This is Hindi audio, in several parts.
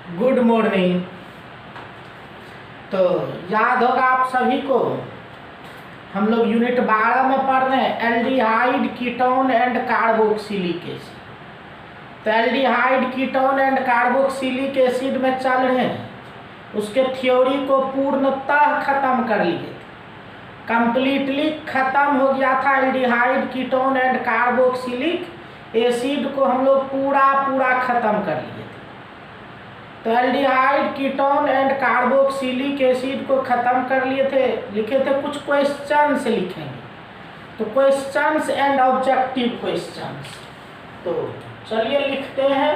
Good morning. तो याद होगा आप सभी को, हम लोग यूनिट 12 में पढ़ रहे हैं aldehyde ketone and carboxylic acid. तो aldehyde ketone and carboxylic acid में चल रहे हैं, उसके थ्योरी को पूर्णतः खत्म कर लिए थे, कंप्लीटली खत्म हो गया था। Aldehyde ketone and carboxylic acid को हम लोग पूरा खत्म कर लिए थे। तो aldehyde ketone and carboxylic acid को खत्म कर लिए थे, लिखे थे कुछ क्वेश्चंस लिखेंगे। तो क्वेश्चंस एंड ऑब्जेक्टिव क्वेश्चंस, तो चलिए लिखते हैं।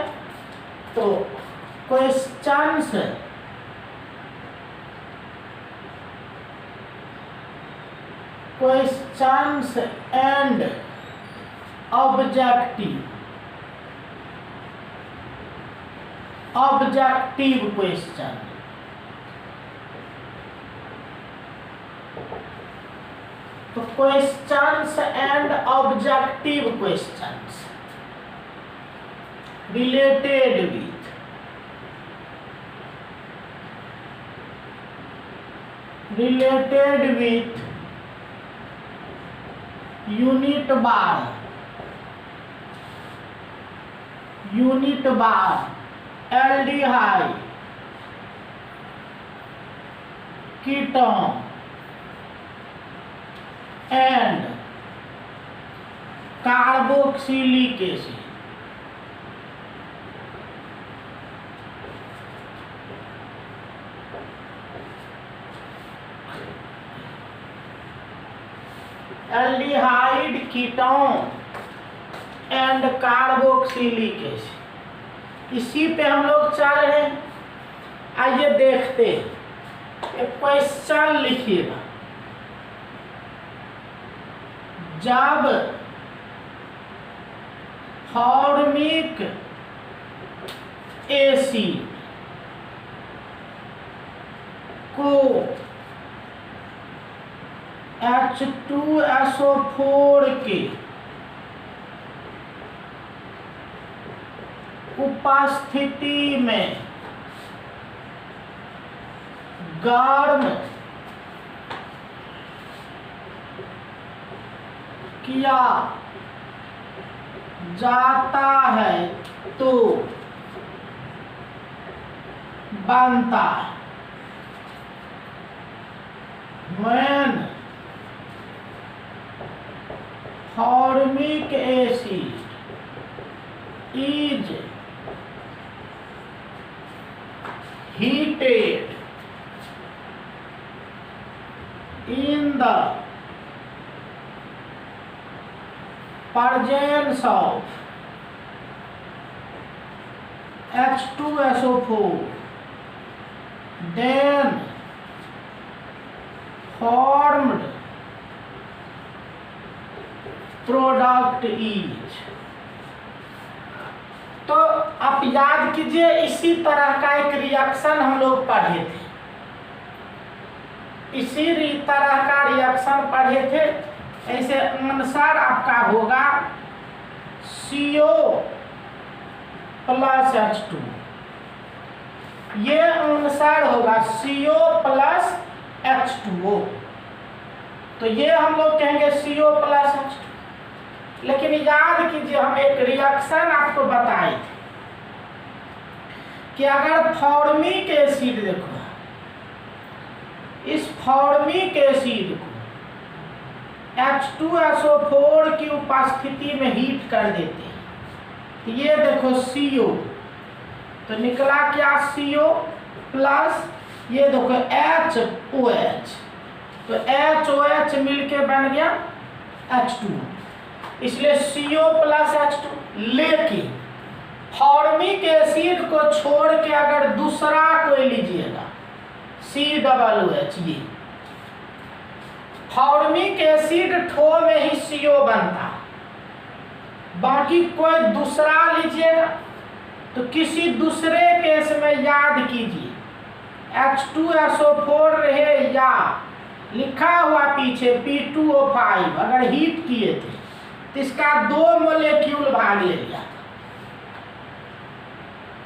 तो क्वेश्चंस एंड ऑब्जेक्टिव क्वेश्चन। तो questions and objective questions related with unit bar aldehyde ketone and carboxylic acid. Aldehyde ketone and carboxylic acid, इसी पे हम लोग चल रहे हैं। आइए देखते हैं, एक क्वेश्चन लिखिएगा। जब फॉर्मिक एसिड को H2SO4 के उपस्थिति में गर्म किया जाता है तो बनता है। When formic acid is heated in the presence of H2SO4, then formed product is. तो आप याद कीजिए, इसी तरह का एक रिएक्शन हम लोग पढ़े थे, इसी तरह का रिएक्शन पढ़े थे। ऐसे आंसर आपका होगा CO प्लस H2, ये आंसर होगा CO प्लस H2O। तो ये हम लोग कहेंगे CO प्लस H2। लेकिन याद कीजिए, हम एक रिएक्शन आपको बताए थे कि अगर फॉर्मिक एसिड, देखो इस फॉर्मिक एसिड को H2SO4 की उपस्थिति में हीट कर देते हैं, तो ये देखो CO, तो निकला क्या CO प्लस ये देखो HOH, तो HOH मिलके बन गया H2, इसलिए CO प्लस H2। लेकिन फॉर्मिक एसिड को छोड़ के अगर दूसरा कोई लीजिएगा COOH, ये फॉर्मिक एसिड ठो में ही CO बनता, बाकी कोई दूसरा लीजिएगा तो किसी दूसरे केस में याद कीजिए H2SO4 रहे या लिखा हुआ पीछे P2O5, अगर हीट किए थे तो इसका 2 मोलेक्यूल भाग ले लिया।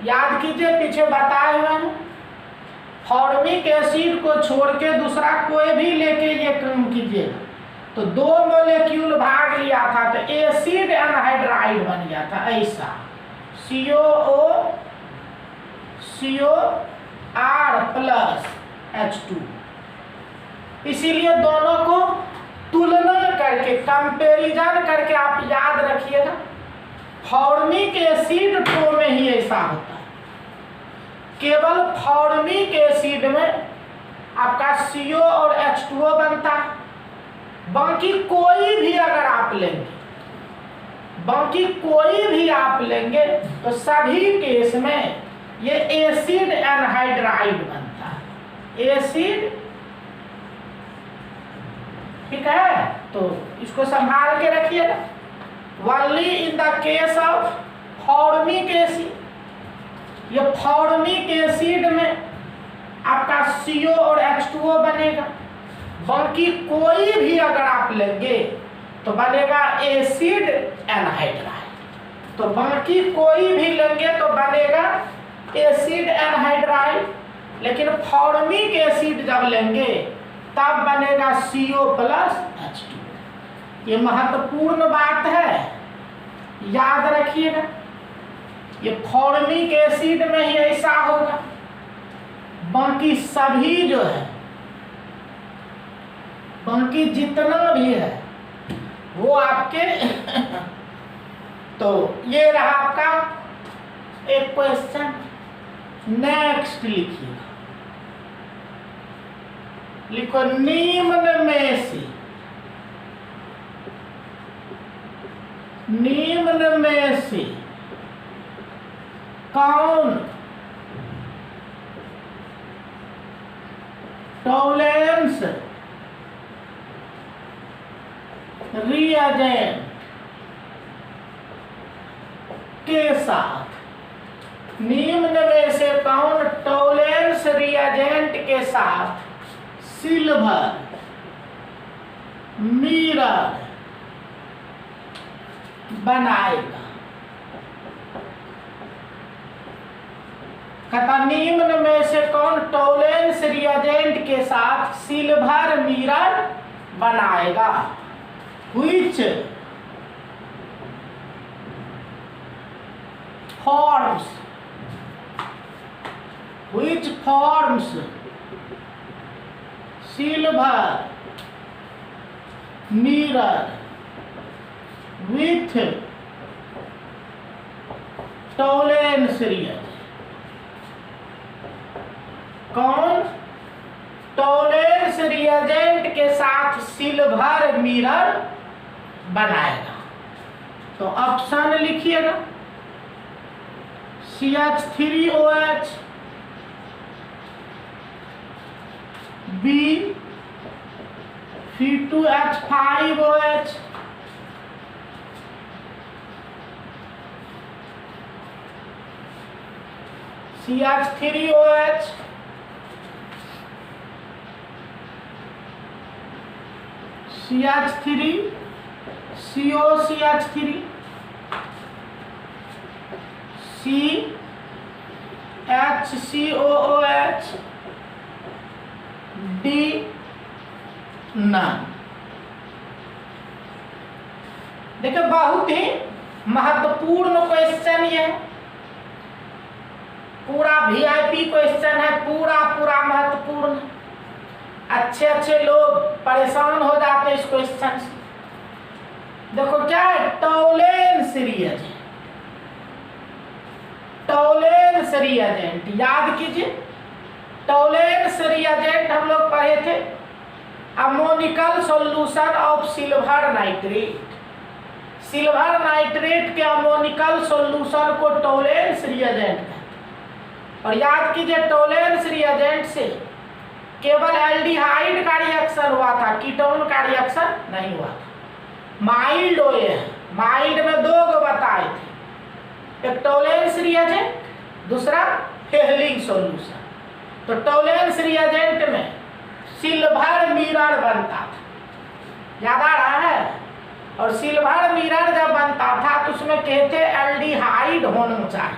याद कीजिए पीछे बताए हुए हैं, फॉर्मिक एसिड को छोड़ के दूसरा कोई भी लेके ये काम कीजिएगा तो 2 मॉलिक्यूल भाग लिया था तो एसिड एनहाइड्राइड बन गया था ऐसा, COR+H2। इसीलिए दोनों को तुलना करके कंपैरिजन करके आप याद रखिएगा, फॉर्मिक एसिड टो में ही ऐसा होता है, केवल फॉर्मिक एसिड में आपका CO और H2O बनता है। बाकी कोई भी अगर आप लेंगे तो सभी केस में ये एसिड एनहाइड्राइड बनता है, एसिड, ठीक है। तो इसको संभाल के रखिएगा। Only in the case of formic acid, ये फॉर्मिक एसिड में आपका CO और H2O बनेगा, बाकी कोई भी अगर आप लेंगे तो बनेगा एसिड एनहाइड्राइड, तो बाकी कोई भी लेंगे तो बनेगा एसिड एनहाइड्राइड, लेकिन फॉर्मिक एसिड जब लेंगे तब बनेगा CO+H2। ये महत्वपूर्ण बात है, याद रखिएगा, ये फॉर्मिक एसिड में ही ऐसा होगा, बाकी सभी जो है, बाकी जितना भी है वो आपके तो ये रहा आपका एक क्वेश्चन। नेक्स्ट लिखिएगा, लिखो निम्न में से कौन टॉलरेंस रिएजेंट के साथ, निम्न में से कौन टॉलरेंस रिएजेंट के साथ सिल्वर, मिरर बनाएगा। कहता निम्न में से कौन टॉलरेंस रिएजेंट के साथ सिल्वर मिरर बनाएगा। Which forms silver mirror with tolerance reagent। कौन टॉलरेंस रिएजेंट के साथ सिल्वर मिरर बनाएगा। तो ऑप्शन लिखिएगा, CH3OH, B Fe2H5OH, CH3OH, CH3, COCH3, CHCOOH, D none. देखिए बहुत ही महत्वपूर्ण क्वेश्चन ये, पूरा VIP क्वेश्चन है, पूरा महत्वपूर्ण। अच्छे लोग परेशान हो जाते हैं इस क्वेश्चन से। देखो क्या है, टॉलरेंस रिएजेंट, याद कीजिए टॉलरेंस रिएजेंट हम लोग पढ़े थे, ammoniacal solution of silver nitrate. Silver nitrate के अमोनिकल सॉल्यूशन को टॉलरेंस रिएजेंट कहते हैं। और याद कीजिए टॉलरेंस रिएजेंट से केवल एल्डिहाइड का रिएक्शन हुआ था, कीटोन का रिएक्शन नहीं हुआ था। माइल्ड हुए हैं, माइल्ड में 2 को बताए थे, एक टॉलरेंस रिएजेंट, दूसरा फेहलिंग सॉल्यूशन। तो टॉलरेंस रिएजेंट में सिल्वर मिरर बनता था, याद आ रहा है। और सिल्वर मिरर जब बनता था तो उसमें कहते एल्डिहाइड होना चाहिए,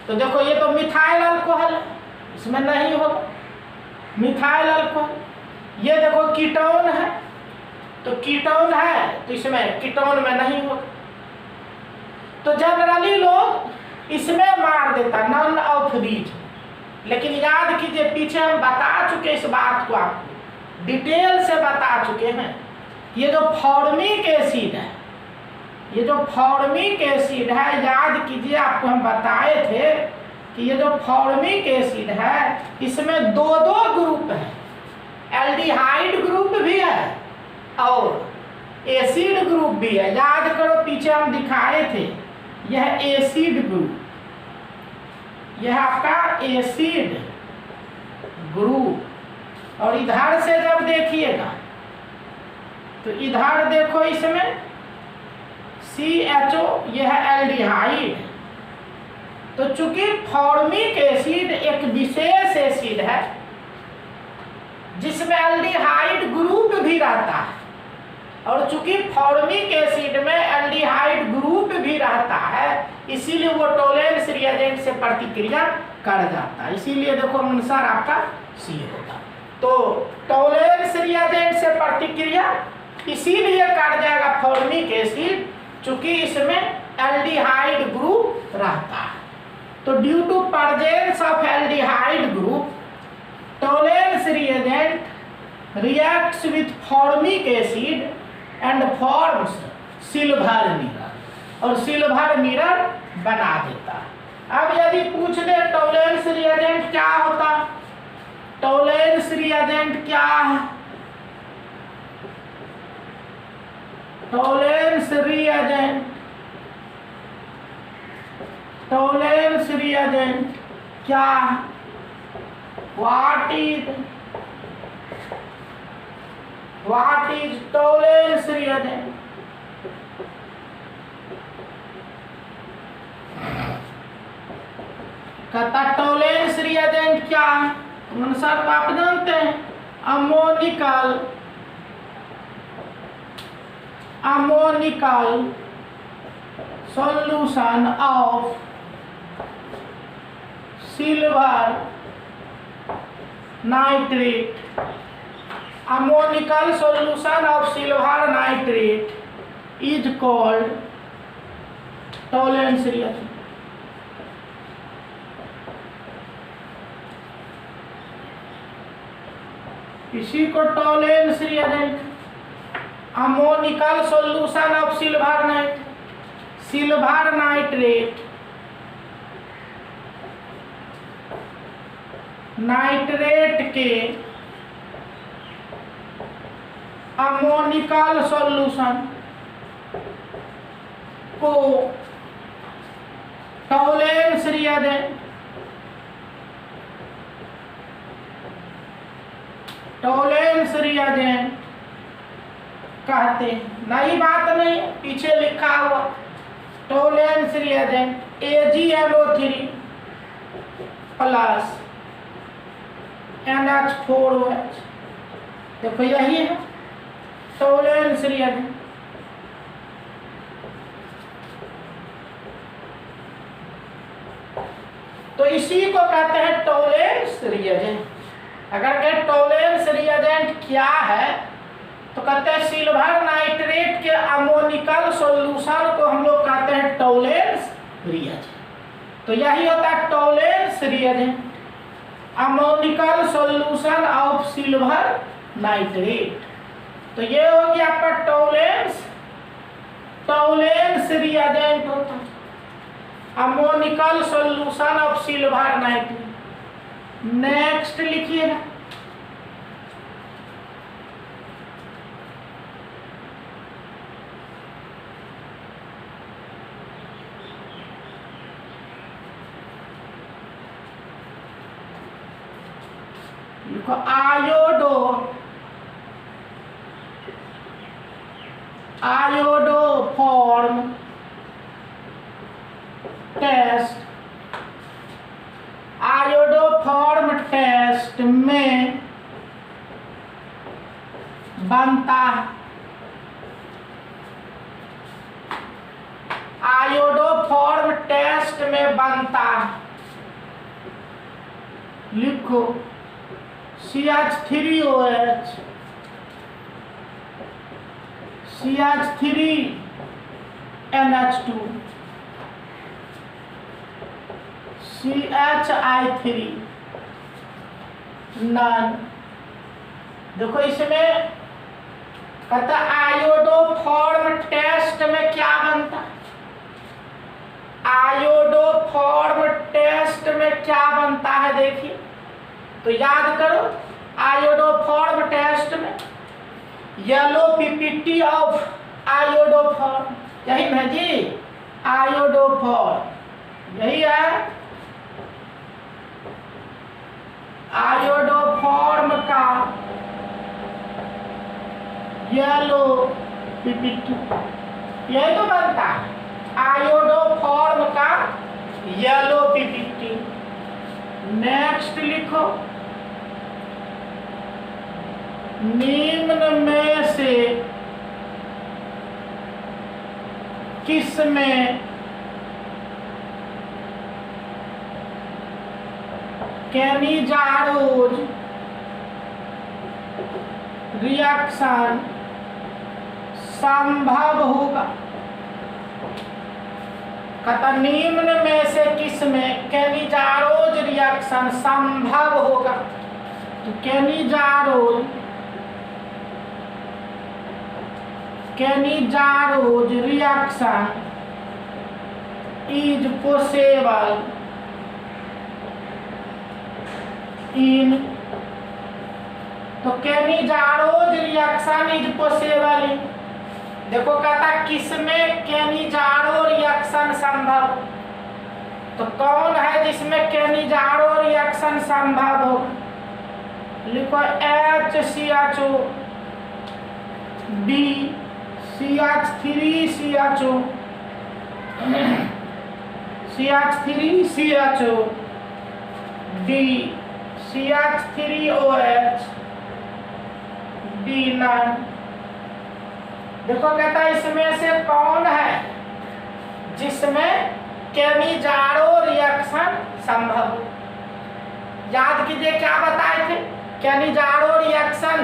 तो देखो ये तो मिथाइल अल्कोहल है, इसमें नहीं होगा मिथाइल अल्कोहल। ये देखो कीटोन है, तो कीटोन है तो इसमें कीटोन में नहीं होगा। तो जनरली लोग इसमें मार देता नन ऑफ दीज, लेकिन याद कीजिए पीछे हम बता चुके इस बात को, आपको डिटेल से बता चुके हैं। ये जो फॉर्मिक एसिड है, ये जो फॉर्मिक एसिड है, याद कीजिए आपको हम बताए थे कि ये जो फॉर्मिक एसिड है इसमें दो ग्रुप है, एल्डिहाइड ग्रुप भी है और एसिड ग्रुप भी है। याद करो पीछे हम दिखाए थे, यह एसिड ग्रुप, यह आपका एसिड ग्रुप। और इधर से जब देखिएगा तो इधर देखो इसमें CHO, यह एल्डिहाइड। तो चूंकि फॉर्मिक एसिड एक विशेष एसिड है जिसमें एल्डिहाइड ग्रुप भी रहता है, और चूंकि फॉर्मिक एसिड में एल्डिहाइड ग्रुप भी रहता है, इसीलिए वो टोलेंस रिएजेंट से प्रतिक्रिया कर जाता है। इसीलिए देखो आंसर आपका सी होगा। तो टोलेंस रिएजेंट से प्रतिक्रिया इसीलिए कर जाएगा फॉर्मिक एसिड, चूंकि इसमें एल्डिहाइड ग्रुप रहता है। तो due to presence of aldehyde group, Tollens reagent reacts with formic acid and forms silver mirror, और सिल्वर मिरर बना देता है। अब यदि पूछ दे टोलेंस रिएजेंट क्या होता, टोलेंस रिएजेंट क्या है, टोलेंस रिएजेंट, टोलेंस रिएजेंट क्या है, व्हाट इज टोलेंस रिएजेंट? कहता टोलेंस रिएजेंट क्या है? आंसर तो आप जानते हैं, ammoniacal solution of silver nitrate, ammonical solution of silver nitrate is called Tollens reagent. इसी को Tollens reagent, ammoniacal solution of silver nitrate, nitrate के अमोनिकल सॉल्यूशन को टोलेंस रिएजेंट, टोलेंस रिएजेंट कहते हैं। नई बात नहीं, पीछे लिखा हुआ Tollens reagent AgNO3 plus NH4OH, देखो यही है टोलेंस रिएजेंट। तो इसी को कहते हैं टोलेंस रिएजेंट। अगर कहे टोलेंस रिएजेंट क्या है तो कहते हैं सिल्वर नाइट्रेट के अमोनिकल सॉल्यूशन को हम लोग कहते हैं टोलेंस रिएजेंट। तो यही होता है Tollens reagent, ammoniacal solution of silver nitrate. तो ये हो गया आपका टोलेंस रिएजेंट होता है, ammoniacal solution of silver nitrate. Next लिखिएगा, iodoform test, iodoform test में बनता है, आयोडोफॉर्म टेस्ट में बनता है लिखो CH3OH, CH3NH2, CHI3 नन। देखो इसमें कहता आयोडोफॉर्म टेस्ट में क्या बनता है, आयोडोफॉर्म टेस्ट में क्या बनता है देखिए, तो याद करो आयोडोफॉर्म टेस्ट में येलो पीपीटी ऑफ आयोडोफॉर्म, यही है जी आयोडोफॉर्म, यही है आयोडोफॉर्म का येलो पीपीटी, यही तो बनता है आयोडोफॉर्म का येलो पीपीटी। नेक्स्ट लिखो निम्न में से किस में कैनिजारोज रिएक्शन संभव होगा, कहता निम्न में से किस में कैनिजारोज रिएक्शन संभव होगा, तो कैनिजारोज रिएक्शन इज पॉसिबल इन, तो कैनिजारोज रिएक्शन इज पॉसिबल इन, देखो कहता किसमें कैनिजारो रिएक्शन संभव, तो कौन है जिसमें कैनिजारो रिएक्शन संभव हो, लिखो HCHO D CH3CHO CH3CHO D CH3OH D9। देखो कहता है इसमें से कौन है जिसमें कैनिजारो रिएक्शन संभव हो, याद कीजिए क्या बताए थे, कैनिजारो रिएक्शन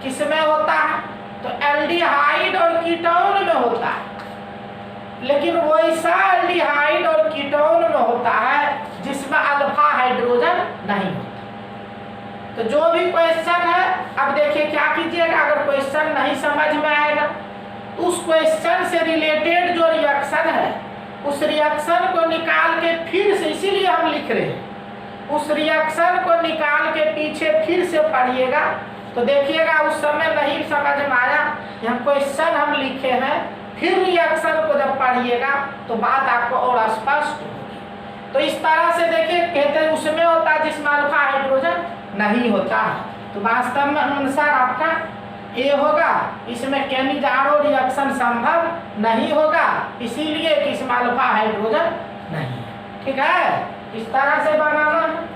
किसमें होता है, तो एल्डिहाइड और कीटोन में होता है, लेकिन वैसा एल्डिहाइड और कीटोन में होता है जिसमें अल्फा हाइड्रोजन नहीं होता। तो जो भी क्वेश्चन है, अब देखिए क्या कीजिएगा, अगर क्वेश्चन नहीं समझ में आएगा तो उस क्वेश्चन से रिलेटेड जो रिएक्शन है उस रिएक्शन को निकाल के फिर से, इसीलिए हम लिख रहे हैं, उस रिएक्शन को निकाल के पीछे फिर से पढ़िएगा, तो देखिएगा उस समय नहीं समझ में आया, यहाँ क्वेश्चन हम लिखे हैं, फिर रिएक्शन को जब पढ़िएगा तो बात आपको और स्पष्ट होगी। तो इस तरह से देखिए कहते हैं उसमें होता है जिसमें अल्फा हाइड्रोजन नहीं होता है, तो वास्तव में अनुसार आपका ए होगा, इसमें कैनिजारो रिएक्शन संभव नहीं होगा, इसीलिए कि इसमें अल्फा हाइड्रोजन नहीं है। ठीक है, इस तरह से बनाना है।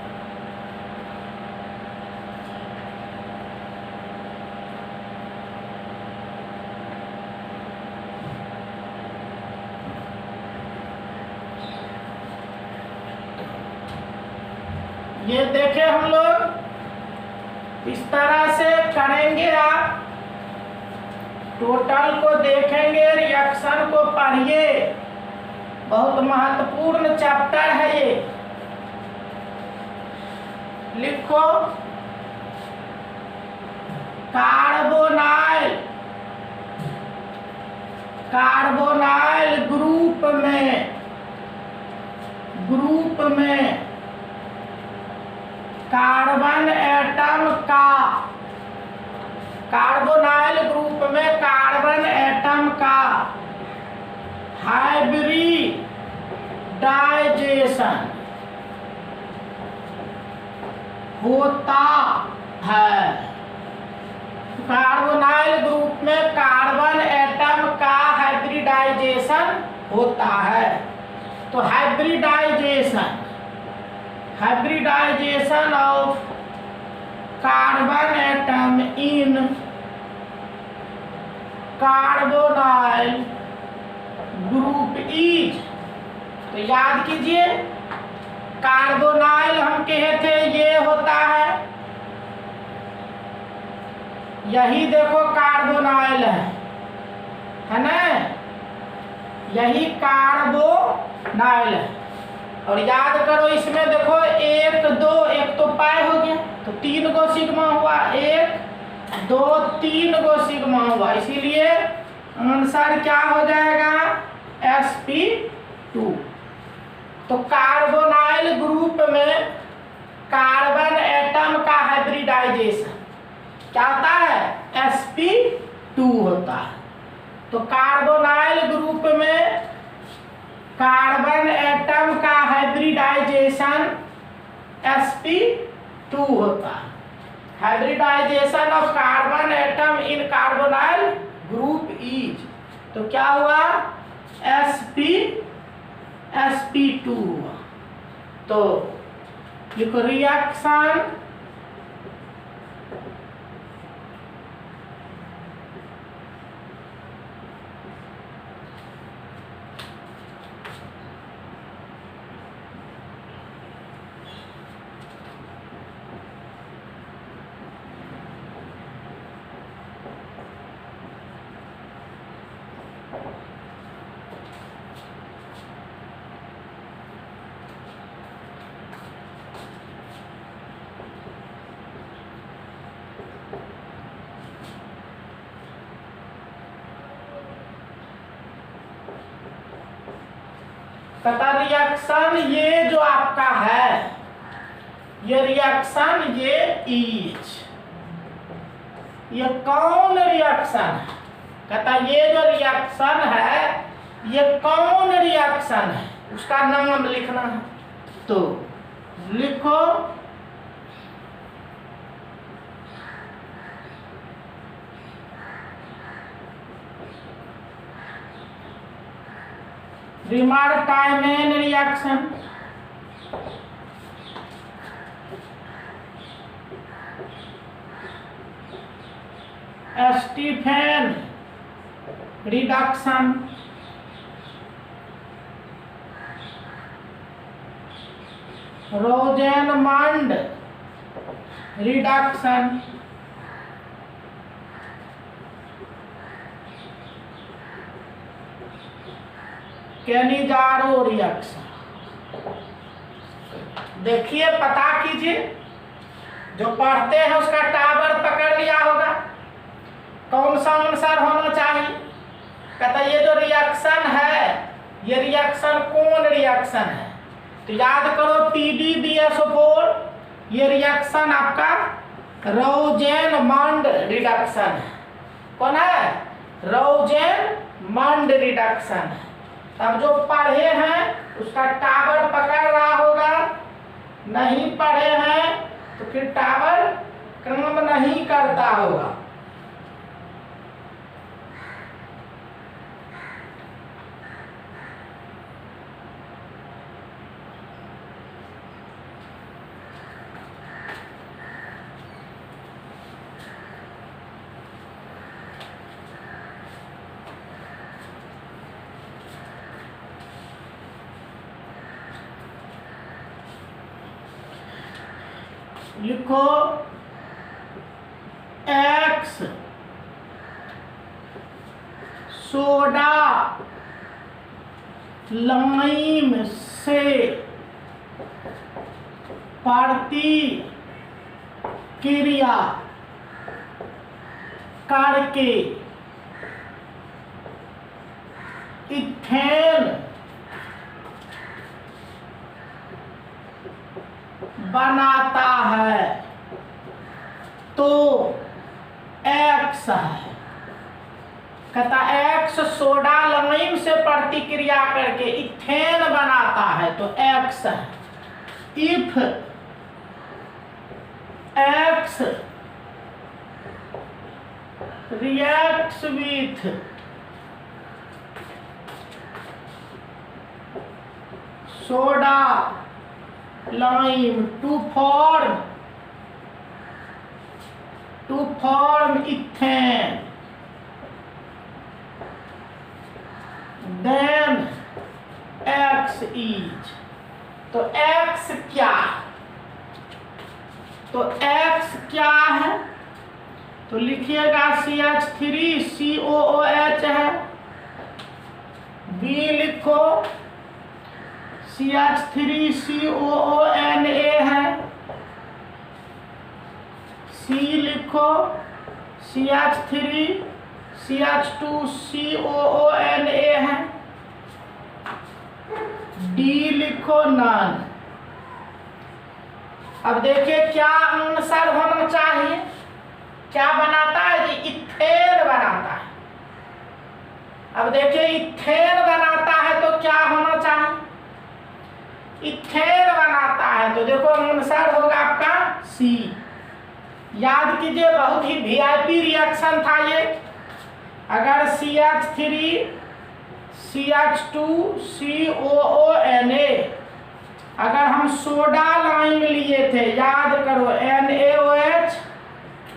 ये देखे हम लोग इस तरह से करेंगे, आप टोटल को देखेंगे, रिएक्शन को पढ़िए, बहुत महत्वपूर्ण चैप्टर है ये। लिखो कार्बोनाइल, कार्बोनाइल ग्रुप में कार्बन एटम का, कार्बोनाइल ग्रुप में कार्बन एटम का हाइब्रिडाइजेशन होता है। कार्बोनाइल ग्रुप में कार्बन एटम का हाइब्रिडाइजेशन होता है, तो hybridisation of carbon atom in carbonyl group is, तो याद कीजिए कार्बोनाइल हम कहे थे ये होता यही देखो कार्बोनाइल है ना, यही कार्बोनाइल है। और याद करो इसमें देखो 1 2 एक तो पाई हो गया तो 3 गो सिग्मा हुआ, 1 2 3 गो सिग्मा हुआ, इसीलिए आंसर क्या हो जाएगा sp2। तो कार्बोनाइल ग्रुप में कार्बन एटम का हाइब्रिडाइजेशन क्या होता है sp2 होता है। तो कार्बोनाइल ग्रुप में कार्बन एटम का हाइब्रिडाइजेशन sp2 होता है। Hybridisation of carbon atom in carbonyl group is, तो क्या हुआ sp2 हुआ। तो लिखो रिएक्शन तथा रिएक्शन ये जो आपका है ये रिएक्शन ये इज, ये कौन रिएक्शन है, कहता ये जो रिएक्शन है ये कौन रिएक्शन है उसका नाम लिखना है। तो लिखो Reimer Tiemann reaction, Stephen reduction, Rosenmund reduction, Cannizzaro reaction. देखिए पता कीजिए, जो पढ़ते हैं उसका टावर पकड़ लिया होगा कौन सा आंसर होना चाहिए। कहता ये जो रिएक्शन है ये रिएक्शन कौन रिएक्शन है, तो याद करो PdBSO4 ये रिएक्शन आपका रोजेनमंड रिडक्शन है। कौन है, रोजेनमंड रिडक्शन है। अब जो पढ़े हैं उसका टावर पकड़ रहा होगा, नहीं पढ़े हैं तो फिर टावर काम नहीं करता होगा। लिखो X सोडा लाइम से प्रतिक्रिया करके इथेन बनाता है तो X है। कहता X सोडा लाइम से प्रतिक्रिया करके इथेन बनाता है तो X है। If X reacts with soda lime to form ethane, then X is, तो X क्या, तो X क्या है, तो लिखिएगा CH3COOH है। B लिखो CH3COONA है। C लिखो CH2COONA है। D लिखो नन। अब देखिए क्या अनुसार होना चाहिए, क्या बनाता है जी, इथेन बनाता है। अब देखिए इथेन बनाता है तो क्या होना चाहिए, इथेन बनाता है तो देखो अनुसार होगा आपका C। याद कीजिए बहुत ही वीआईपी रिएक्शन था ये। अगर CH3 CH2COONA अगर हम सोडा लाइम लिए थे, याद करो NaOH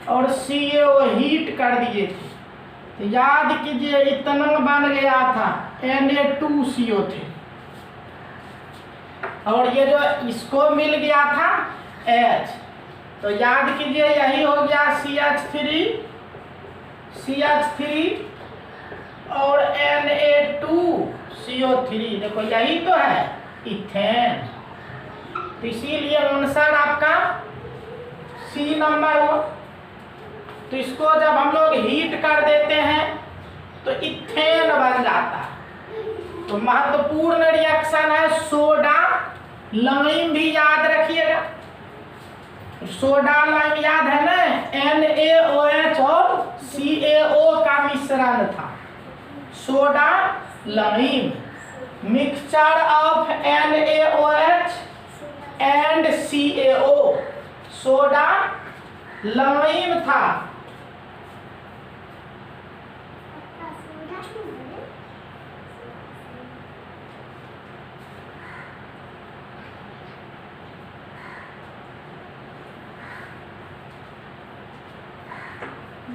और CaO हीट कर दिए थे, तो याद कीजिए इतना बन गया था Na2CO थे, और ये जो इसको मिल गया था H, तो याद कीजिए यही हो गया CH3 और Na2CO3। देखो यही तो है इथेन, तो इसीलिए आंसर आपका C नंबर हो। तो इसको जब हम लोग हीट कर देते हैं तो इथेन बन जाता है। तो महत्वपूर्ण रिएक्शन है सोडा लाइम, भी याद रखिएगा। सोडा लाइम याद है ना, NaOH और CaO का मिश्रण था soda lime, mixture of NaOH and CaO, soda lime था।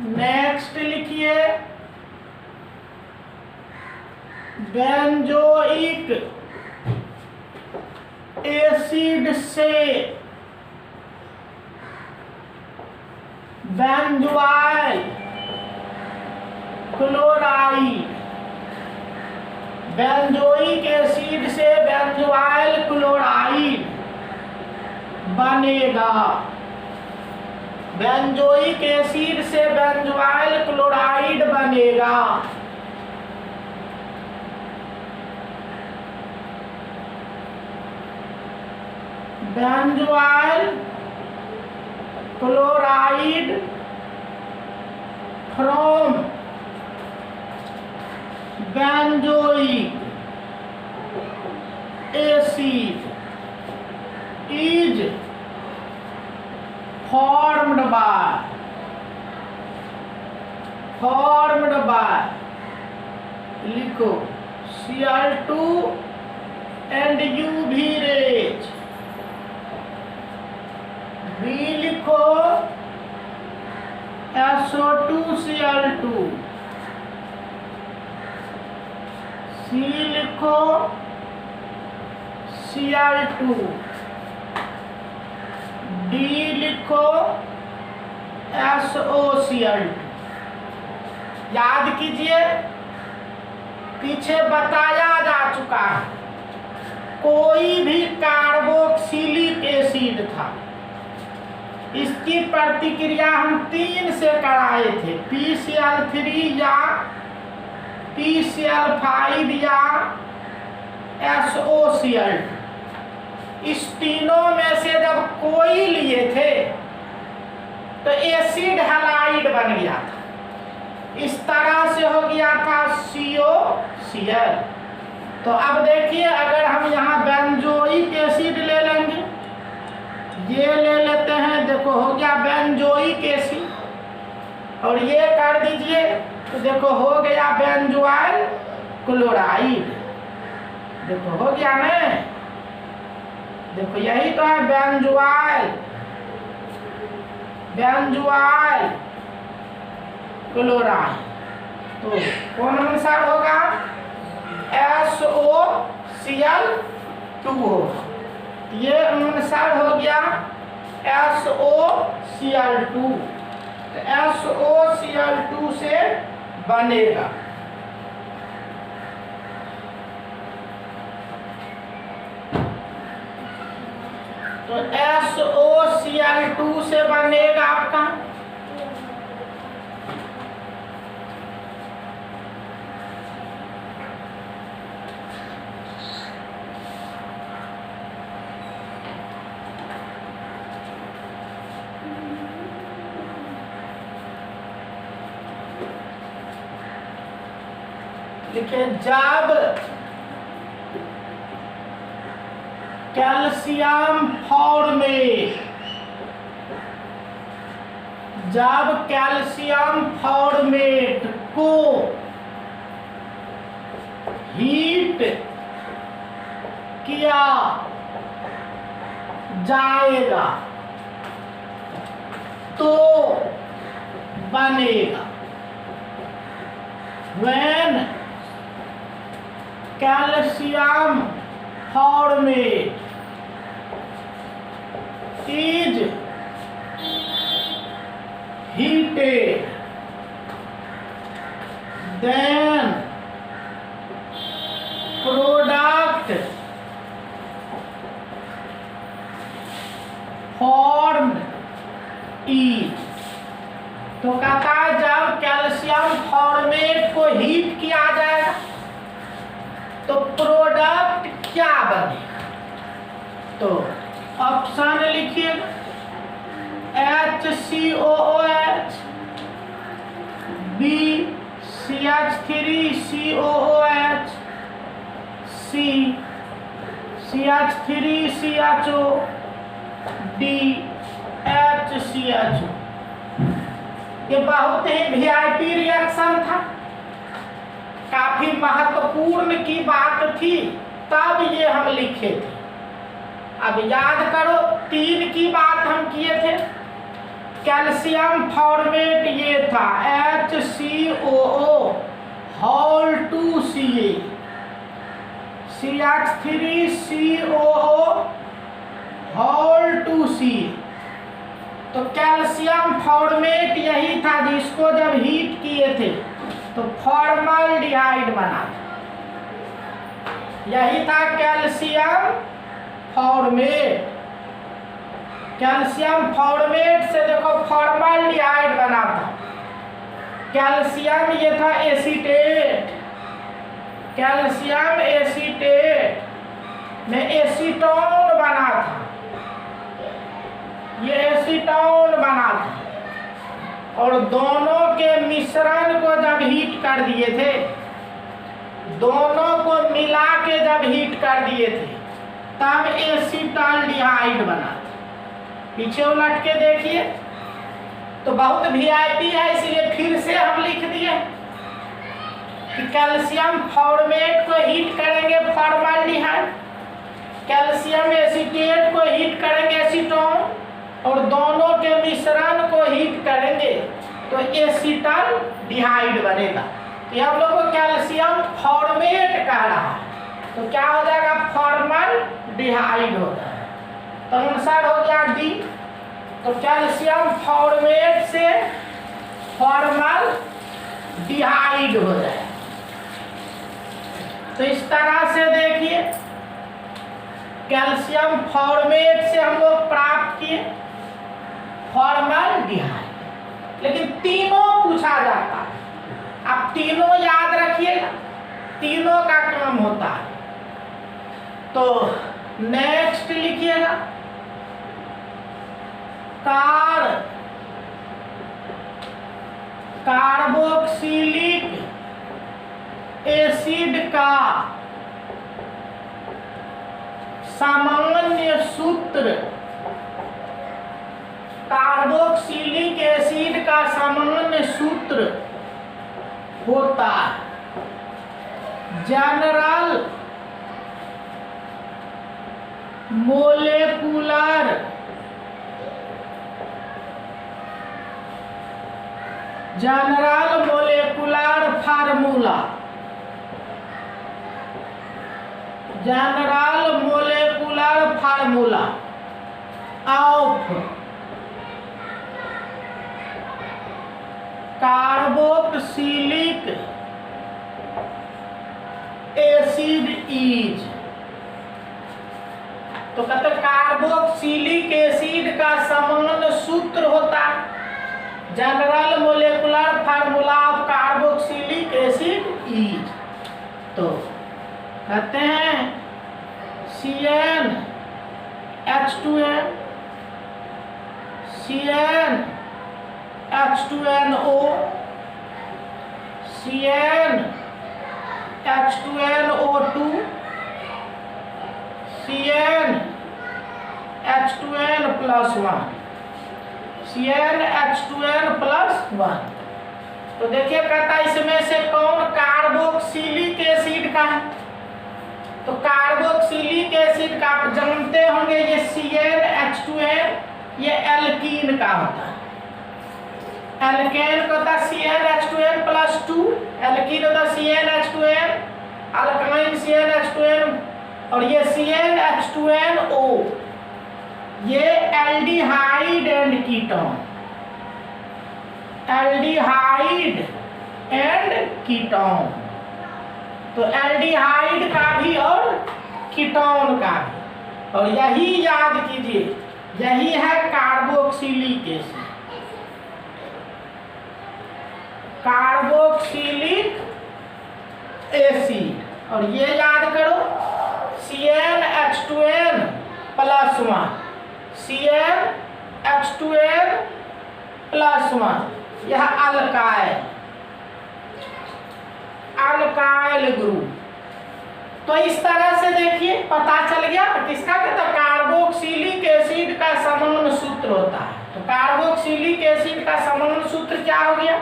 नेक्स्ट लिखिए बेंजोइक एसिड से बेंजोइल क्लोराइड, बेंजोइक एसिड से बेंजोइल क्लोराइड बनेगा। बेंजोइक एसिड से बेंजोइल क्लोराइड बनेगा। Benzoyl chloride from benzoic acid is formed by लिखो Cl2 and UV rays। B लिखो SO2Cl2। C लिखो Cl2। D लिखो SOCl2। याद कीजिए पीछे बताया जा चुका है, कोई भी कार्बोक्सिलिक एसिड था, इसकी प्रतिक्रिया हम 3 से कराए थे, PCl3 या PCl5 या SOCl2। इस तीनों में से जब कोई लिए थे तो एसिड हैलाइड बन गया था, इस तरह से हो गया था COCl। तो अब देखिए अगर हम यहाँ बेंजोइक एसिड ले लेंगे, ये ले लेते हैं, देखो हो गया बेंजोइक एसिड, और ये कर दीजिए तो देखो हो गया बेंजोइल क्लोराइड। देखो हो गया ना, देखो यही तो है बेंजोइल क्लोराइड। तो कौन अनुसार होगा, SOCl2 होगा। ये अनुसार हो गया SOCl2, तो SOCl2 से बनेगा। तो SOCl2 से बनेगा आपका लिखे, जब कैल्शियम फॉर्मेट, जब कैल्शियम फॉर्मेट को हीट किया जाएगा तो बनेगा। When calcium formate is heated, then product formed is, तो कहता है जब कैल्शियम फॉर्मेट को हीट किया जाएगा तो प्रोडक्ट क्या बनेगा। तो ऑप्शन लिखिएगा, HCOOH, B CH3COOH, C CH3CHO, D HCHO। ये बहुत ही वीआईपी रिएक्शन था, काफी महत्वपूर्ण की बात थी, तब ये हम लिखे थे। अब याद करो, 3 की बात हम किए थे। कैल्शियम फॉर्मेट ये था HCOO whole 2Ca, CH3COO whole 2Ca। तो कैल्शियम फॉर्मेट यही था जिसको जब हीट किए थे तो फॉर्मल्डिहाइड बना था, यही था कैल्शियम फॉर्मेट। कैल्शियम फॉर्मेट से देखो फॉर्मल्डिहाइड बना था। कैल्शियम ये था एसीटेट, कैल्शियम एसीटेट में एसीटोन बना था, ये एसीटोन बना था। और दोनों के मिश्रण को जब हीट कर दिए थे, दोनों को मिला के जब हीट कर दिए थे तब एसीटाल्डिहाइड बना था। पीछे उलट के देखिए, तो बहुत वीआईपी है, इसलिए फिर से हम लिख दिए कि कैल्शियम फॉर्मेट को हीट करेंगे फॉर्मल्डिहाइड, कैल्शियम एसीटेट को हीट करेंगे एसीटोन, और दोनों के मिश्रण को हीट करेंगे तो एसीटाल्डिहाइड बनेगा। तो हम लोग को कैल्शियम फॉर्मेट कह रहा है, तो क्या हो जाएगा, फॉर्मल्डिहाइड हो जाएगा। तो आंसर हो गया डी। तो कैल्शियम फॉर्मेट से फॉर्मल्डिहाइड हो जाएगा। तो इस तरह से देखिए, कैल्शियम फॉर्मेट से हम लोग प्राप्त किए फॉर्मल्डिहाइड, लेकिन तीनों पूछा जाता है। आप तीनों याद रखिएगा, तीनों का काम होता है। तो नेक्स्ट लिखिएगा, कार्बोक्सिलिक एसिड का सामान्य सूत्र, कार्बोक्सिलिक एसिड का सामान्य सूत्र होता है general molecular formula, general molecular formula. Of carboxylic acid is. तो कहते कार्बोक्सिलिक एसिड का समान सूत्र होता है general molecular formula of carboxylic acid is. तो कहते हैं CnH2n CnH2nO CnH2nO2 CnH2n+1 CnH2n+1। तो देखिए कहता है इसमें से कौन कार्बोक्सिलिक एसिड का है। तो कार्बोक्सिलिक एसिड का आप जानते होंगे ये CnH2n ये एल्कीन का होता है। एल्केन का होता है CnH2n+2, एल्कीन होता है CnH2n, अल्काइन CnH2n और ये CnH2nO ये aldehyde and ketone, aldehyde and ketone. तो एल्डिहाइड का भी और कीटोन का भी। और यही याद कीजिए यही है कार्बोक्सिलिक एसिड। कार्बोक्सिलिक एसिड और ये याद करो CnH2n+1 CnH2n+1 यह अल्काइल ग्रुप। तो इस तरह से देखिए पता चल गया किसका कहता है कार्बोक्सिलिक एसिड का समान सूत्र होता है। तो कार्बोक्सिलिक एसिड का समान सूत्र क्या हो गया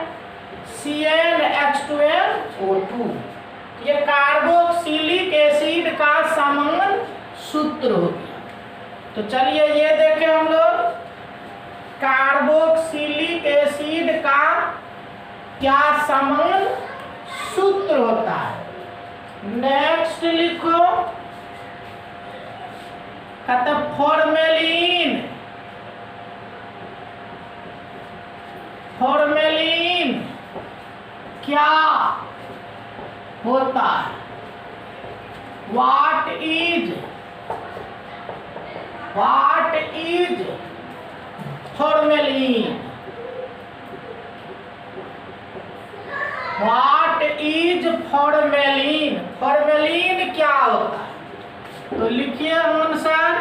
CnH2nO2। ये कार्बोक्सिलिक एसिड का समान सूत्र हो गया। तो चलिए ये देखें हम लोग कार्बोक्सिलिक एसिड का क्या समान सूत्र होता है। नेक्स्ट लिखो कहते फॉर्मेलिन। फॉर्मेलिन क्या होता है। What is formalin. What is formalin. Formalin क्या होता है। तो लिखिए आंसर,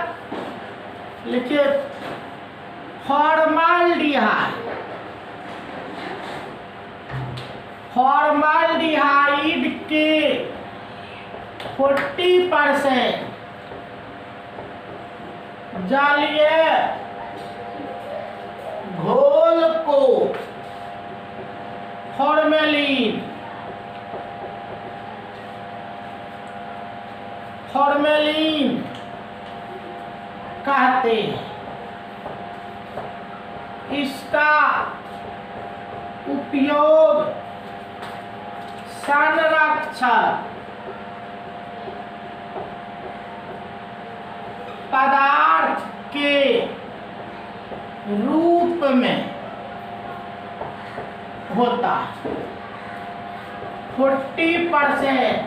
लिखिए फॉर्मल्डिहाइड। फॉर्मल्डिहाइड के 40% जलीय घोल को फॉर्मेलिन कहते हैं। इसका उपयोग संरक्षक पदार्थ के रूप में होता है। 40%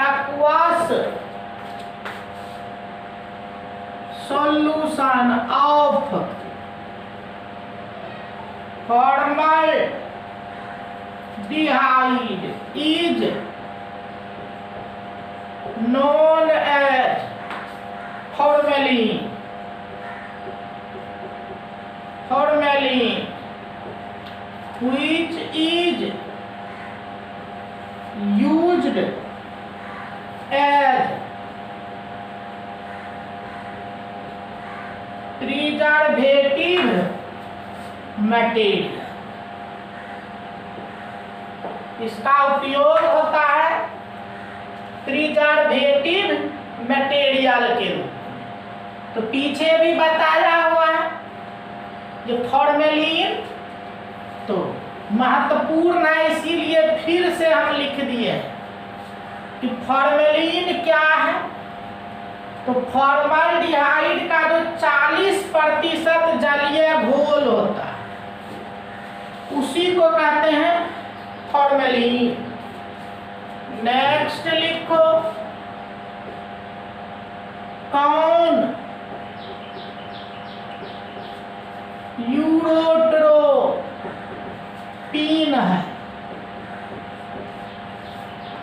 aqueous solution of formaldehyde is known as formalin. Which is used as preservative material. इसका उपयोग होता है प्रिजर्वेटिव मटेरियल के रूप में। तो पीछे भी बताया हुआ है जो फॉर्मेलिन तो महत्वपूर्ण है, इसीलिए फिर से हम लिख दिए कि फॉर्मेलिन क्या है। तो फॉर्मल्डिहाइड का जो 40 100% जलीय घोल होता है, उसी को कहते हैं फॉर्मेलिन। नेक्स्ट लिखो, कौन यूरोट्रोपिन है?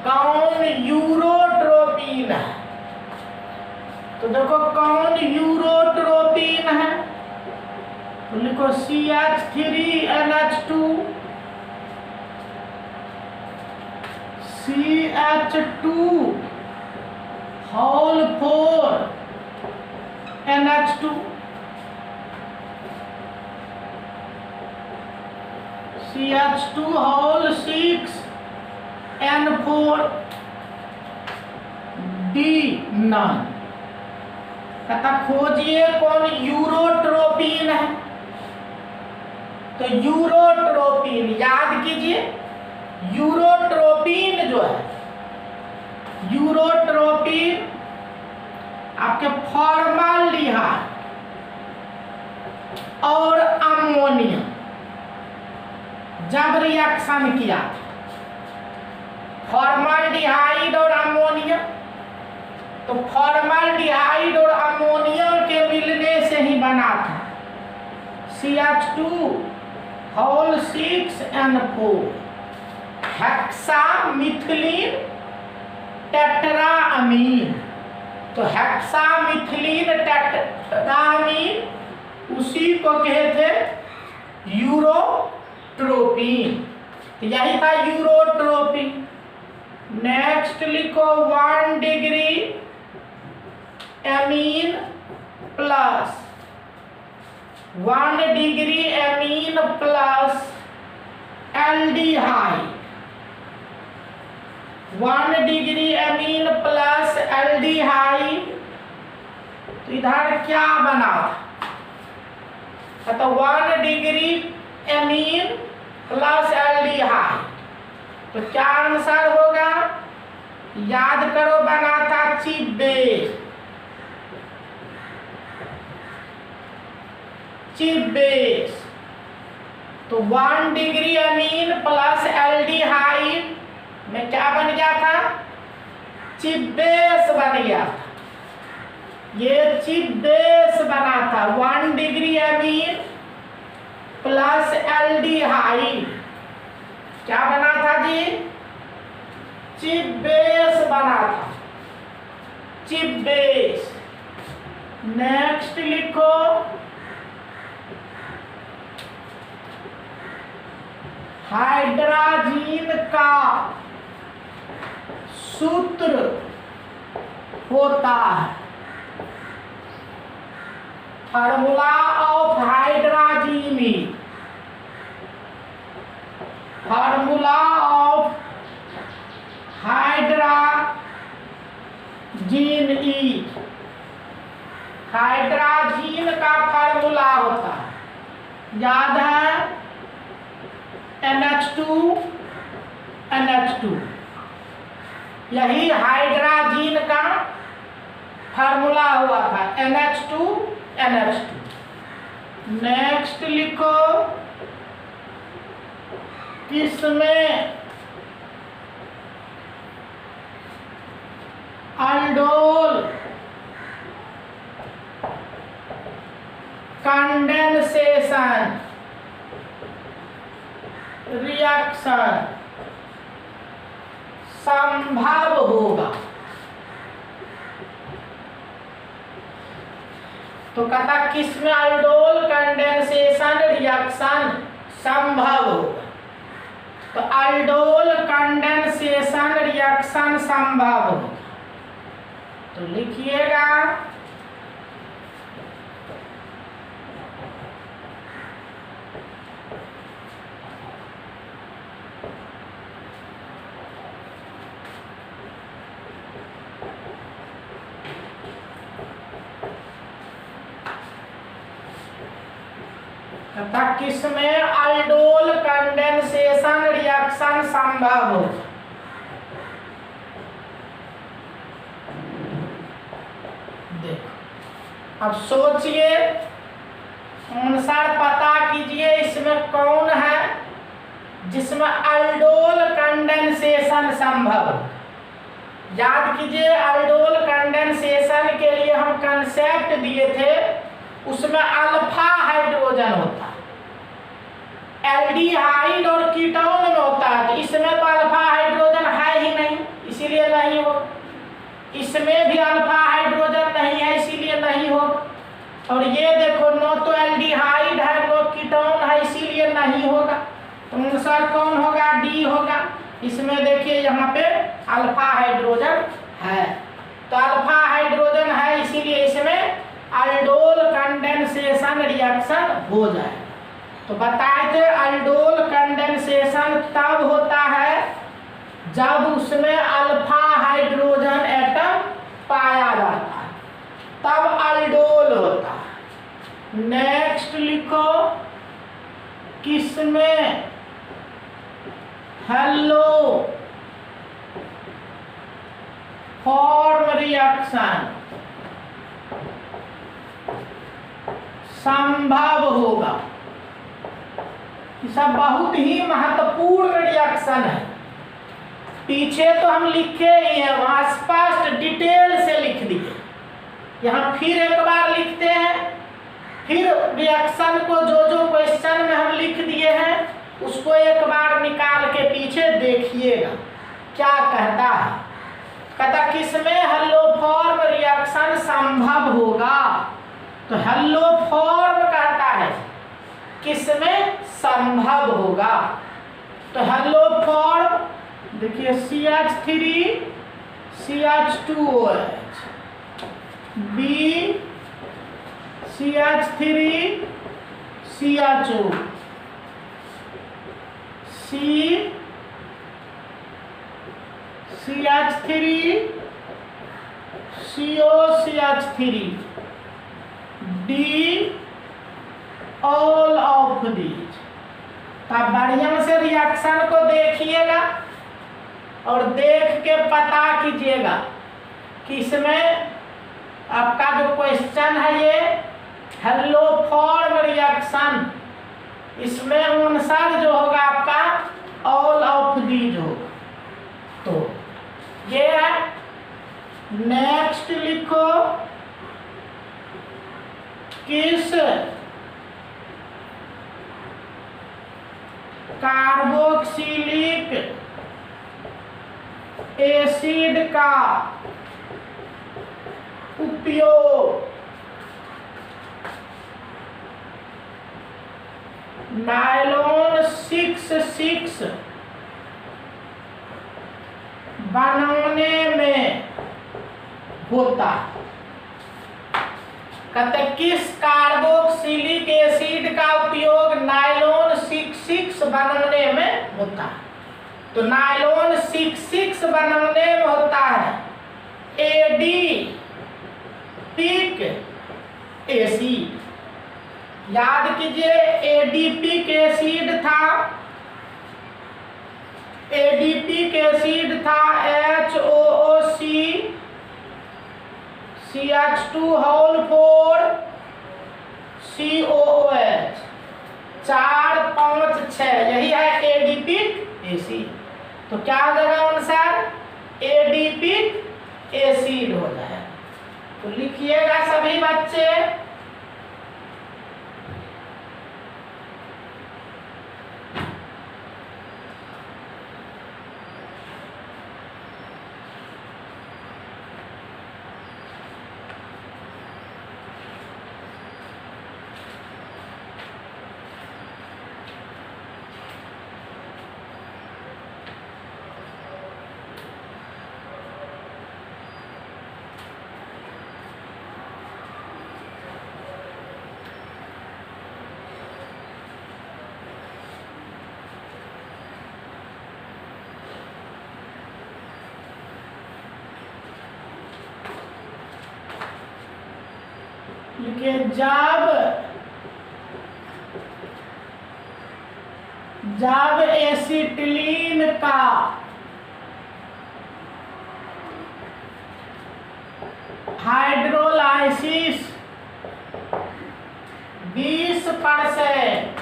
कौन यूरोट्रोपिन है? तो देखो कौन यूरोट्रोपिन है, तो लिखो CH3NH2, CH2 whole 4 NH2, CH2 whole 6 N4 D9। कहता खोजिए कौन यूरोट्रोपिन है। तो यूरोट्रोपिन याद कीजिए, यूरोट्रोपिन जो है, यूरोट्रोपिन आपके फॉर्माल्डिहाइड और अमोनिया जब रिएक्शन किया, फॉर्माल्डिहाइड और अमोनिया, तो फॉर्माल्डिहाइड और अमोनिया के मिलने से ही बना था CH2 होल 6N4 हेक्सामिथिलीन टेट्रामीन। तो हेक्सामिथिलीन टेट्रामीन उसी को कहते यूरोट्रोपिन। तो यही था यूरोट्रोपिन। नेक्स्ट लिखो 1 degree amine plus 1 degree amine plus aldehyde, 1 degree amine plus aldehyde. तो इधर क्या बना? तो 1 डिग्री एमीन प्लस एल्डिहाइड, तो क्या आंसर होगा? याद करो, बना था चीप बेस, चीप बेस। तो 1 डिग्री एमीन प्लस एल्डिहाइड में क्या बन गया था? चीप बेस बन गया था। ये चीप बेस बना था 1 डिग्री एमीन प्लस एल्डिहाइड। क्या बना था जी? चीप बेस बना था, चीप बेस। नेक्स्ट लिखो हाइड्रोजन का सूत्र होता है, formula of hydrogen, formula of hydrogen hydrogen का फार्मूला होता है, याद है? NH2 यही हाइड्रोजन का फार्मूला हुआ था, NH2। नेक्स्ट लिखो, किसमें अल्डोल कंडेंसेशन रिएक्शन संभव होगा? तो कहता किसमें अल्डोल कंडेंसेशन रिएक्शन संभव होगा? तो अल्डोल कंडेंसेशन रिएक्शन संभव होगा। तो लिखिएगा तथा किसमें अल्डोल कंडेंसेशन रिएक्शन संभव हो। देखो अब सोचिए अनुसार पता कीजिए इसमें कौन है जिसमें अल्डोल कंडेंसेशन संभव। याद कीजिए अल्डोल कंडेंसेशन के लिए हम कंसेप्ट दिए थे, उसमें अल्फा हाइड्रोजन होता है, एल्डिहाइड और कीटोन में होता है। तो इसमें तो अल्फा हाइड्रोजन है ही नहीं, इसीलिए नहीं हो। इसमें भी अल्फा हाइड्रोजन नहीं है, इसीलिए नहीं हो। और ये देखो नो तो एल्डिहाइड है नो कीटोन है, इसीलिए नहीं होगा। तो अनुसार कौन होगा? डी होगा। इसमें देखिए यहाँ पे अल्फा हाइड्रोजन है, तो अल्फा हाइड्रोजन है इसीलिए इसमें अल्डोल कंडेंसेशन रिएक्शन हो जाए। तो बताए थे अल्डोल कंडेंसेशन तब होता है जब उसमें अल्फा हाइड्रोजन एटम पाया जाता है, तब अल्डोल होता है। नेक्स्ट लिखो, किसमें हेलो फॉर्म रिएक्शन संभव होगा। ये सब बहुत ही महत्वपूर्ण रिएक्शन है। पीछे तो हम लिखे ही हैं, वहां स्पष्ट डिटेल से लिख दिए, यहाँ फिर एक बार लिखते हैं। फिर रिएक्शन को जो जो क्वेश्चन में हम लिख दिए हैं उसको एक बार निकाल के पीछे देखिएगा क्या कहता है। कहता किसमें हेलोफॉर्म रिएक्शन संभव होगा। तो हेलोफॉर्म कहता है किसमें संभव होगा। तो हेलोफॉर्म देखिए CH3 CH2OH, B CH3 CHO, C CH3 COCH3, D all of these. आप बढ़िया से रिएक्शन को देखिएगा और देख के पता कीजिएगा कि इसमें आपका जो क्वेश्चन है ये हेलोफॉर्म रिएक्शन, इसमें आंसर जो होगा आपका ऑल ऑफ दीज होगा। तो ये है। नेक्स्ट लिखो, किस कार्बोक्सिलिक एसिड का उपयोग नायलॉन 6 बनाने में होता। कहते किस कार्बोक्सिलिक एसिड का उपयोग नायलॉन 6 बनाने में होता है। तो नायलॉन 6 बनाने में होता है एडीपिक एसिड। याद कीजिए एडीपिक एसिड था, एडीपिक एसिड था HOOC CH2 होल 4 COOH 4 5 6, यही है एडीपिक एसिड। तो क्या हो जाएगा आंसर? एडीपिक एसिड हो जाएगा। तो लिखिएगा सभी बच्चे। लिखिए जब एसिटिलीन का हाइड्रोलाइसिस 20 6%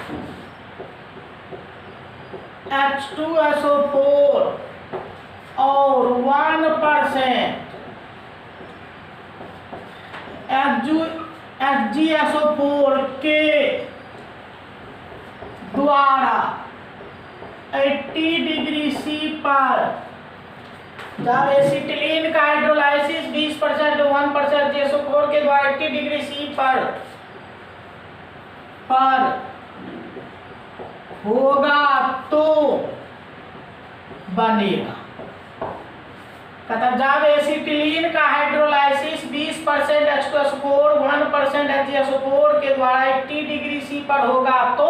H2SO4 और 1% HgSO4 के द्वारा 80 डिग्री C पर जब एसिटिलीन का हाइड्रोलाइसिस 20% 1% GSO4 के द्वारा 80 डिग्री C पर होगा तो बनेगा। कहता जब एसिटिलीन का हाइड्रोलाइसिस 20% H2SO4 1% HgSO4 के द्वारा 80 डिग्री C पर होगा तो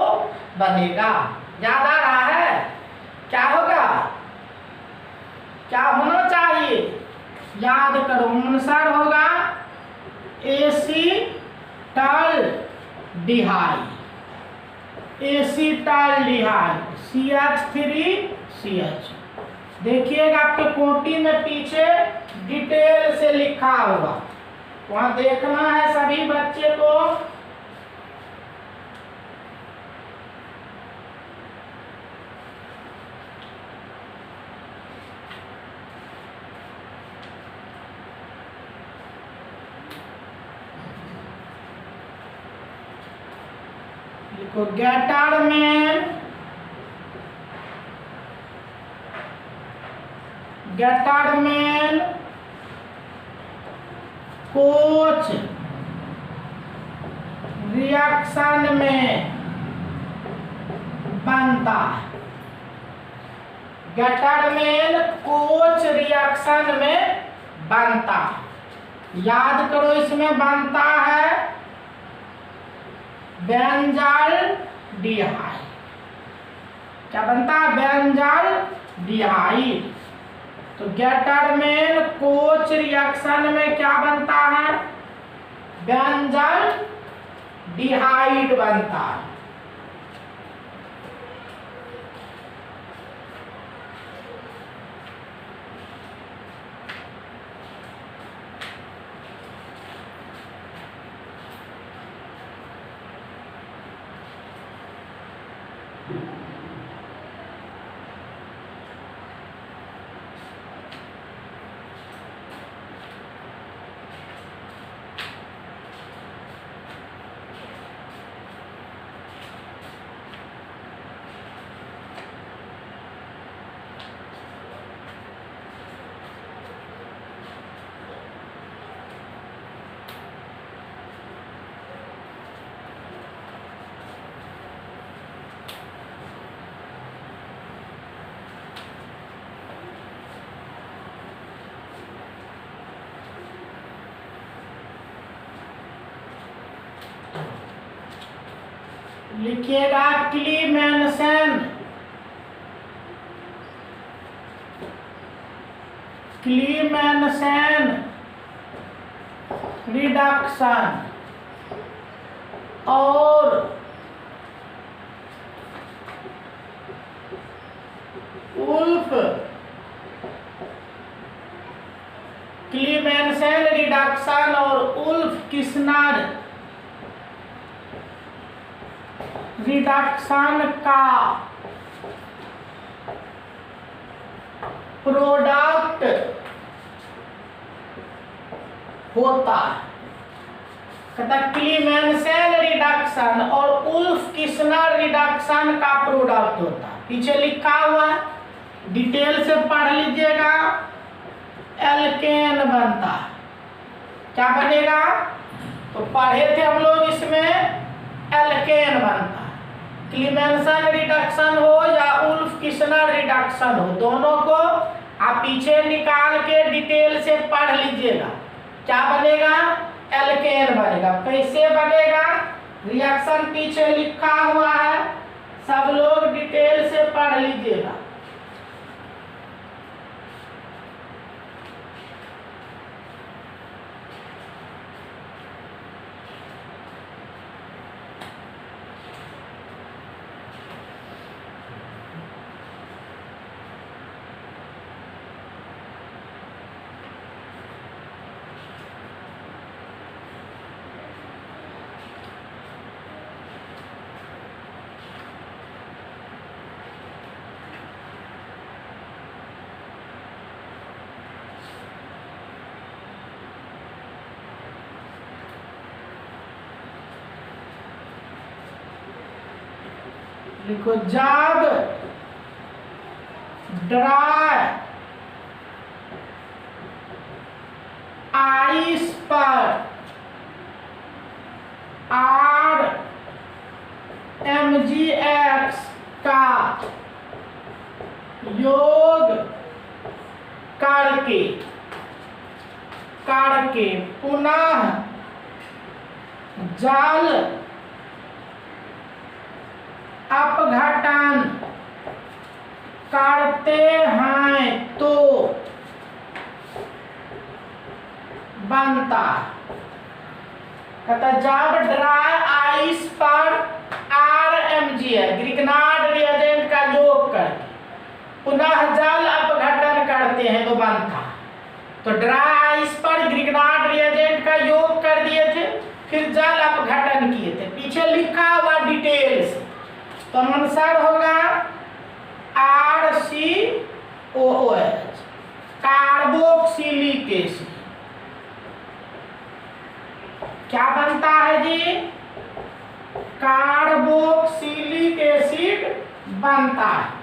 बनेगा। याद आ रहा है? क्या होगा, क्या होना चाहिए? याद करो, आंसर होगा एसिटाल्डिहाइड CH3CH। देखिएगा आपके कॉपी में पीछे डिटेल से लिखा होगा, वहां देखना है सभी बच्चे को। देखो गैटारमेन कोच रिएक्शन में बनता है। गैटारमेन कोच रिएक्शन में बनता है। याद करो, इसमें बनता है बेंजाल्डिहाइड। क्या बनता है? बेंजाल्डिहाइड। तो गैटारमेन कोच रिएक्शन में क्या बनता है? बेंजाल्डिहाइड बनता है। लिखिएगा क्लीमेंसन रिडक्शन और उल्फ क्लीमेंसन रिडक्शन और उल्फ किस्नर रिडक्शन का प्रोडक्ट होता है। कहता क्लीमेंसन रिडक्शन और उल्फ किस्नर रिडक्शन का प्रोडक्ट होता है। पीछे लिखा हुआ है, डिटेल से पढ़ लीजिएगा। एल्केन बनता है। क्या बनेगा? तो पढ़े थे हम लोग, इसमें एल्केन बनता है। क्लीमेंसन रिडक्शन हो या उल्फ किस्नर रिडक्शन हो, दोनों को आप पीछे निकाल के डिटेल से पढ़ लीजिएगा। क्या बनेगा? एल्केन बनेगा। कैसे बनेगा? रिएक्शन पीछे लिखा हुआ है, सब लोग डिटेल से पढ़ लीजिएगा। लिखो जब ड्राई आइस पर RMgX का योग करके पुनः जल अपघटन करते हैं तो बनता कहता जब ड्राई आइस पर RMgX ग्रिग्नार्ड रिएजेंट का योग करके पुनः जल अपघटन करते हैं तो बनता। तो ड्राई आइस पर ग्रिग्नार्ड रिएजेंट का योग कर दिए थे, फिर जल अपघटन किए थे, पीछे लिखा हुआ डिटेल से। तो आंसर होगा RCOOH कार्बोक्सिलिक एसिड। क्या बनता है जी? कार्बोक्सिलिक एसिड बनता है।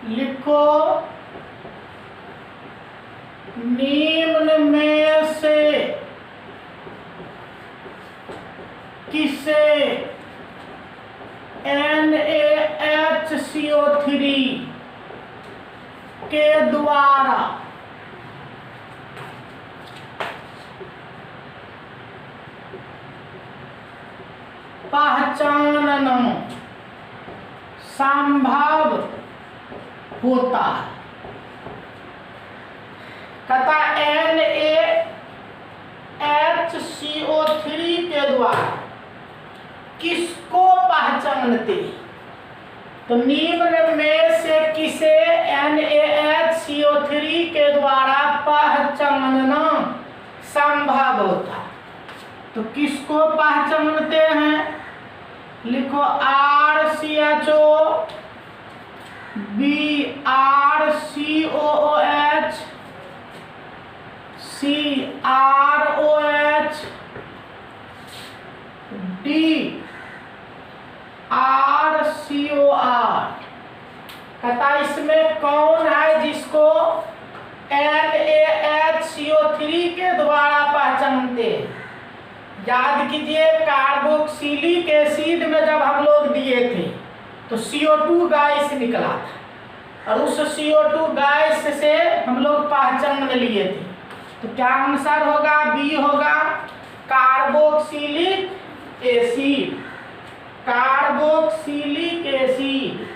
लिखो निम्न में से किसे NaHCO3 के द्वारा पहचानना संभव होता है। कहता NaHCO3 के द्वारा किसको पहचानते? तो निम्न में से किसे NaHCO3 के द्वारा पहचानना संभव होता है। तो किसको पहचानते हैं? लिखो RCHO BRCOOH CROH DRCOR। कहता इसमें कौन है जिसको NaHCO3 के द्वारा पहचानते? याद कीजिए कार्बोक्सिलिक एसिड में जब हम लोग दिए थे तो CO2 गैस निकला था और उस CO2 गैस से हम लोग पहचान लिए थे। तो क्या आंसर होगा? बी होगा कार्बोक्सिलिक एसिड। Carboxylic acid.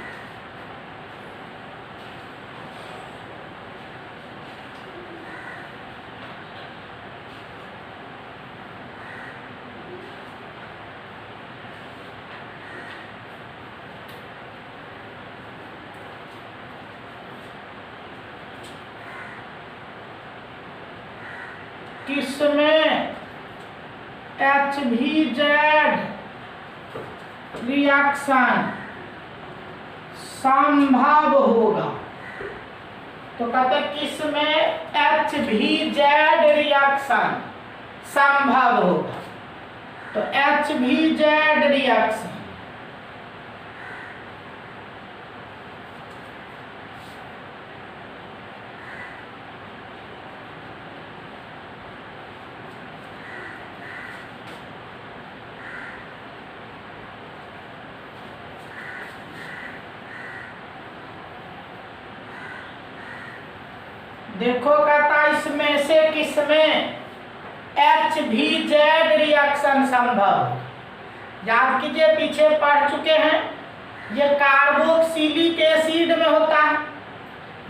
किसमें HVZ रिएक्शन संभव होगा? तो कहते किसमें HVZ रिएक्शन संभव होगा? तो HVZ रिएक्शन देखो कहता इसमें से किसमें HVZ रिएक्शन संभव। याद कीजिए पीछे पढ़ चुके हैं, ये कार्बोक्सिलिक एसिड में होता है,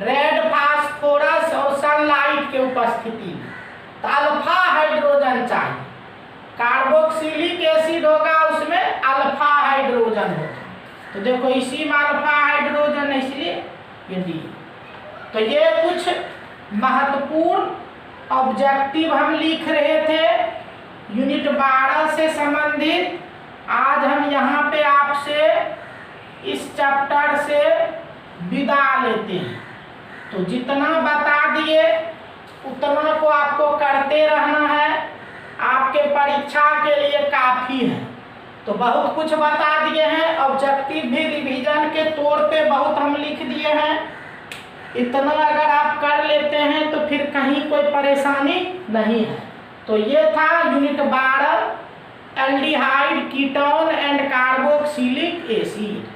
रेड फास्फोरस और सनलाइट के उपस्थिति में। तो अल्फा हाइड्रोजन चाहिए। कार्बोक्सिलिक एसिड होगा उसमें अल्फा हाइड्रोजन होता है। तो देखो इसी में अल्फा हाइड्रोजन है, इसलिए ये डी। तो ये कुछ महत्वपूर्ण ऑब्जेक्टिव हम लिख रहे थे यूनिट 12 से संबंधित। आज हम यहाँ पे आपसे इस चैप्टर से विदा लेते हैं। तो जितना बता दिए उतना को आपको करते रहना है, आपके परीक्षा के लिए काफ़ी है। तो बहुत कुछ बता दिए हैं, ऑब्जेक्टिव भी रिवीजन के तौर पे बहुत हम लिख दिए हैं। इतना अगर आप कर लेते हैं तो फिर कहीं कोई परेशानी नहीं है। तो ये था unit 12 aldehyde ketone and carboxylic acid.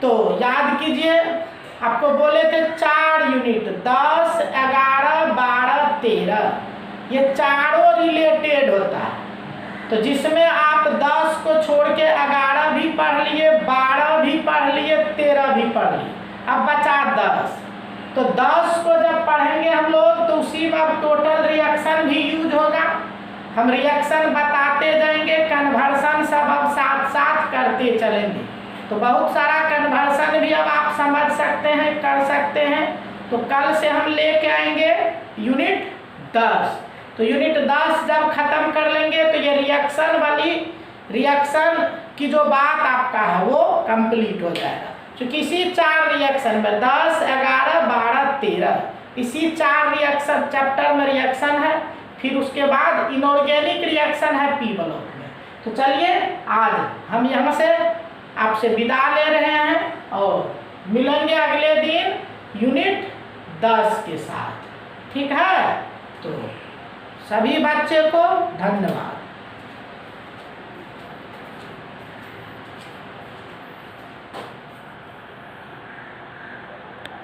तो याद कीजिए, आपको बोले थे 4 यूनिट 10, 11, 12, 13, ये चारों रिलेटेड होता है। तो जिसमें आप 10 को छोड़ के 11 भी पढ़ लिए, 12 भी पढ़ लिए, 13 भी पढ़ लिए, अब बचा 10। तो 10 को जब पढ़ेंगे हम लोग तो उसी में अब टोटल रिएक्शन भी यूज होगा। हम रिएक्शन बताते जाएंगे, कन्वर्सन सब अब साथ साथ करते चलेंगे। तो बहुत सारा कन्वर्सन भी अब आप समझ सकते हैं, कर सकते हैं। तो कल से हम लेके आएंगे यूनिट 10। तो यूनिट 10 जब खत्म कर लेंगे तो ये रिएक्शन वाली रिएक्शन की जो बात आपका है वो कंप्लीट हो जाएगा। क्योंकि इसी 4 रिएक्शन में 10, 11, 12, 13 इसी 4 रिएक्शन चैप्टर में रिएक्शन है। फिर उसके बाद इनऑर्गेनिक रिएक्शन है पी ब्लॉक में। तो चलिए आज हम यहाँ से आपसे विदा ले रहे हैं और मिलेंगे अगले दिन यूनिट 10 के साथ। ठीक है, तो सभी बच्चे को धन्यवाद।